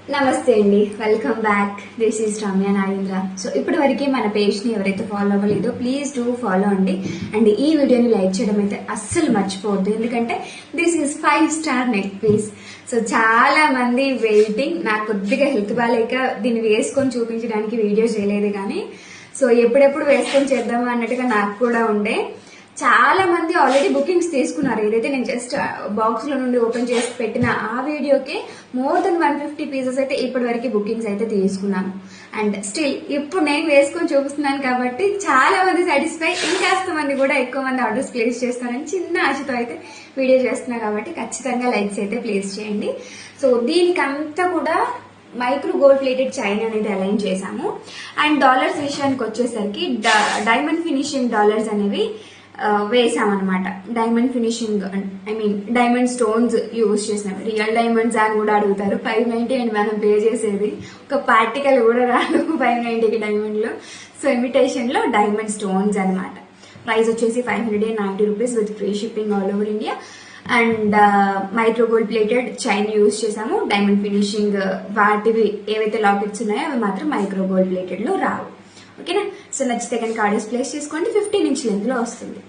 నమస్తే అండి, welcome back. This is Ramya Nagendra. So ఇప్పటి వరకు మన పేజ్ని ఎవరైతే ఫాలో అవ్వలేదో ప్లీజ్ డూ ఫాలో అండి. అండ్ ఈ వీడియోని లైక్ చేయడం అయితే అస్సలు మర్చిపోవద్దు, ఎందుకంటే this is 5 star neck piece. So చాలా మంది వెయిటింగ్. నాకు కొద్దిగా హెల్త్ బాగాలేక దీన్ని వేసుకొని చూపించడానికి వీడియో చేయలేదు, కానీ సో ఎప్పుడెప్పుడు వేసుకొని చేద్దామా అన్నట్టుగా నాకు కూడా ఉండే. చాలా మంది ఆల్రెడీ బుకింగ్స్ తీసుకున్నారు. ఏదైతే నేను జస్ట్ బాక్స్ లో నుండి ఓపెన్ చేసి పెట్టిన ఆ వీడియోకి మోర్ దెన్ 150 పీసెస్ అయితే ఇప్పటి వరకు బుకింగ్స్ అయితే తీసుకున్నాను. అండ్ స్టిల్ ఇప్పుడు నేను వేసుకొని చూపిస్తున్నాను కాబట్టి చాలా మంది సాటిస్ఫై, ఇంకాస్త మంది కూడా ఎక్కువ మంది ఆర్డర్స్ ప్లేస్ చేస్తారని చిన్న ఆశతో అయితే వీడియో చేస్తున్నా కాబట్టి ఖచ్చితంగా లైక్స్ అయితే ప్లేస్ చేయండి. సో దీనికంతా కూడా మైక్రో గోల్డ్ ప్లేటెడ్ చైన్ అనేది అలైన్ చేశాము. అండ్ డాలర్స్ విషయానికి వచ్చేసరికి డైమండ్ ఫినిషింగ్ డాలర్స్ అనేవి వేసామన్నమాట. Diamond finishing, I mean diamond stones use చేసినవి. రియల్ డైమండ్స్ అని కూడా అడుగుతారు. 590 అండ్ మనం పే చేసేది ఒక పార్టికల్ కూడా రాదు 590కి డైమండ్లో. సో ఇమిటేషన్ లో డైమండ్ స్టోన్స్ అనమాట. ప్రైస్ వచ్చేసి 590 rupees with free shipping all over India. And micro gold plated chain use చేసాము. డైమండ్ ఫినిషింగ్ వాటివి ఏవైతే లాకెట్స్ ఉన్నాయో అవి మాత్రం మైక్రో గోల్డ్ ప్లేటెడ్ లో రావు. ఓకేనా? సో నచ్చితే కనుక ఆర్డర్స్ ప్లేస్ చేసుకోండి. 15 ఇంచ్ లెంత్ లో వస్తుంది.